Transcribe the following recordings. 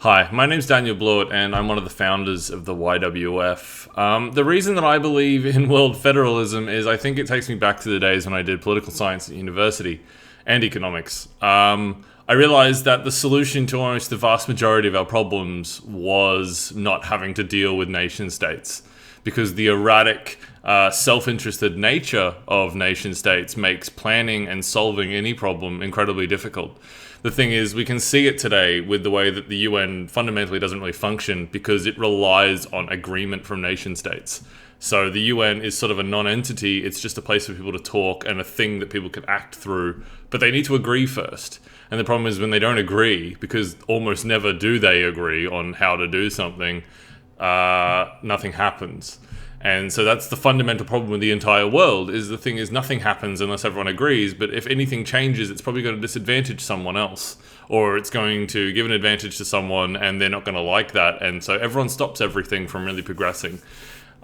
Hi, my name's Daniel Blewett, and I'm one of the founders of the YWF. The reason that I believe in world federalism is I think it takes me back to the days when I did political science at university and economics. I realized that the solution to almost the vast majority of our problems was not having to deal with nation states, because the erratic, self-interested nature of nation states makes planning and solving any problem incredibly difficult. The thing is, we can see it today with the way that the UN fundamentally doesn't really function because it relies on agreement from nation states. So the UN is sort of a non-entity, it's just a place for people to talk and a thing that people can act through, but they need to agree first. And the problem is when they don't agree, because almost never do they agree on how to do something, nothing happens. And so that's the fundamental problem with the entire world, is the thing is nothing happens unless everyone agrees, but if anything changes, it's probably going to disadvantage someone else, or it's going to give an advantage to someone and they're not going to like that, and so everyone stops everything from really progressing.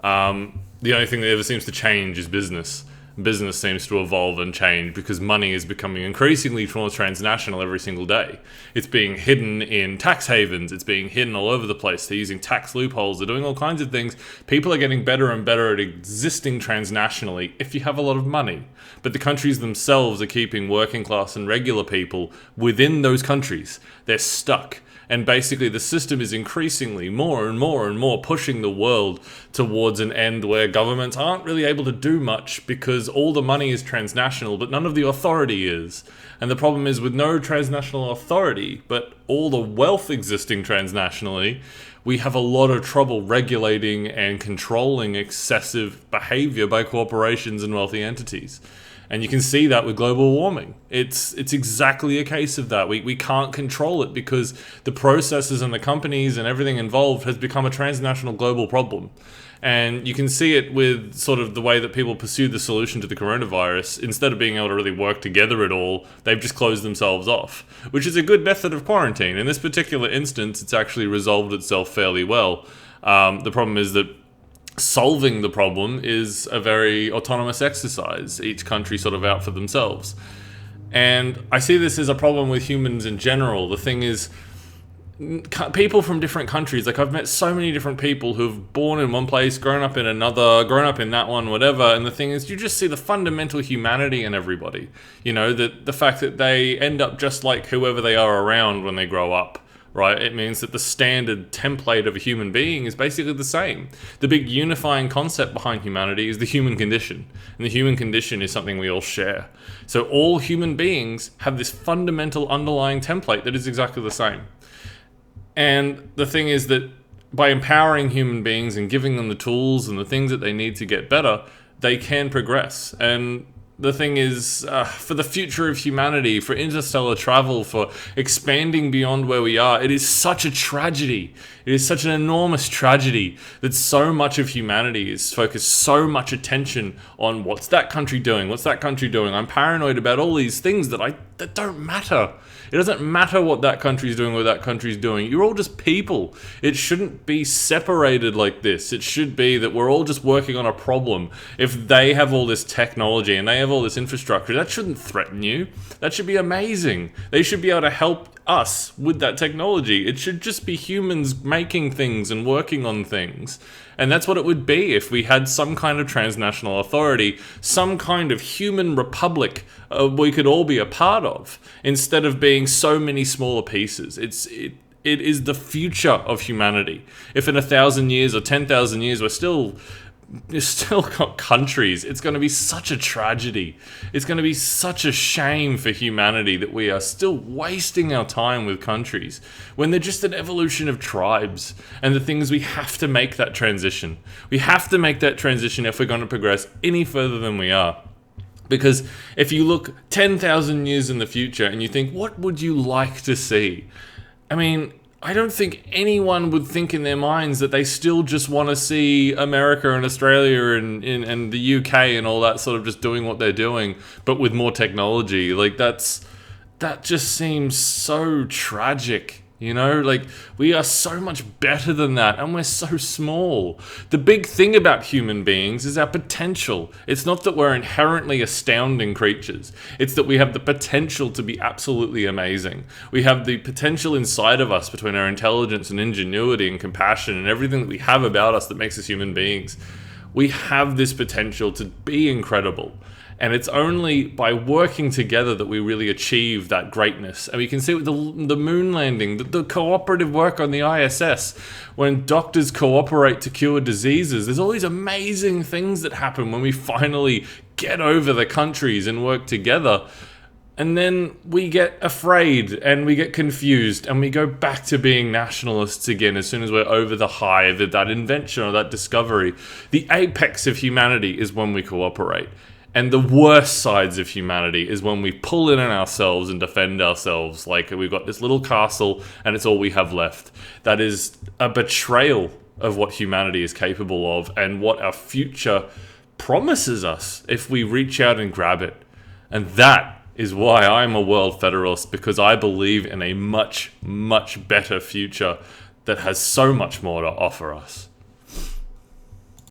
The only thing that ever seems to change is business. Business seems to evolve and change because money is becoming increasingly more transnational every single day. It's being hidden in tax havens. It's being hidden all over the place. They're using tax loopholes. They're doing all kinds of things. People are getting better and better at existing transnationally if you have a lot of money. But the countries themselves are keeping working class and regular people within those countries. They're stuck. And basically the system is increasingly more and more and more pushing the world towards an end where governments aren't really able to do much because all the money is transnational, but none of the authority is. And the problem is with no transnational authority, but all the wealth existing transnationally, we have a lot of trouble regulating and controlling excessive behavior by corporations and wealthy entities. And you can see that with global warming. It's exactly a case of that. We can't control it because the processes and the companies and everything involved has become a transnational global problem. And you can see it with sort of the way that people pursue the solution to the coronavirus. Instead of being able to really work together at all, they've just closed themselves off, which is a good method of quarantine. In this particular instance, it's actually resolved itself fairly well. The problem is that solving the problem is a very autonomous exercise, each country sort of out for themselves. And I see this as a problem with humans in general. The thing is, people from different countries, like I've met so many different people who've born in one place, grown up in another, grown up in that one, whatever, and the thing is, you just see the fundamental humanity in everybody. You know, the fact that they end up just like whoever they are around when they grow up. Right? It means that the standard template of a human being is basically the same. The big unifying concept behind humanity is the human condition. And the human condition is something we all share. So all human beings have this fundamental underlying template that is exactly the same. And the thing is that by empowering human beings and giving them the tools and the things that they need to get better, they can progress. And the thing is, for the future of humanity, for interstellar travel, for expanding beyond where we are, it is such a tragedy. It is such an enormous tragedy that so much of humanity is focused so much attention on what's that country doing? What's that country doing? I'm paranoid about all these things that don't matter. It doesn't matter what that country's doing or what that country's doing. You're all just people. It shouldn't be separated like this. It should be that we're all just working on a problem. If they have all this technology and they have all this infrastructure, that shouldn't threaten you. That should be amazing. They should be able to help us with that technology. It should just be humans making things and working on things. And that's what it would be if we had some kind of transnational authority, some kind of human republic we could all be a part of, instead of being so many smaller pieces. It is the future of humanity. If in 1,000 years or 10,000 years we're still got countries, it's going to be such a tragedy. It's going to be such a shame for humanity that we are still wasting our time with countries when they're just an evolution of tribes. And the thing is, we have to make that transition. We have to make that transition if we're going to progress any further than we are. Because if you look 10,000 years in the future and you think, what would you like to see? I mean, I don't think anyone would think in their minds that they still just want to see America and Australia and the UK and all that sort of just doing what they're doing, but with more technology. Like that just seems so tragic You know, like, we are so much better than that, and we're so small. The big thing about human beings is our potential. It's not that we're inherently astounding creatures. It's that we have the potential to be absolutely amazing. We have the potential inside of us between our intelligence and ingenuity and compassion and everything that we have about us that makes us human beings. We have this potential to be incredible. And it's only by working together that we really achieve that greatness. And we can see with the moon landing, the cooperative work on the ISS, when doctors cooperate to cure diseases, there's all these amazing things that happen when we finally get over the countries and work together. And then we get afraid and we get confused and we go back to being nationalists again as soon as we're over the high of that invention or that discovery. The apex of humanity is when we cooperate. And the worst sides of humanity is when we pull in on ourselves and defend ourselves like we've got this little castle and it's all we have left. That is a betrayal of what humanity is capable of and what our future promises us if we reach out and grab it. And that is why I'm a World Federalist, because I believe in a much, much better future that has so much more to offer us.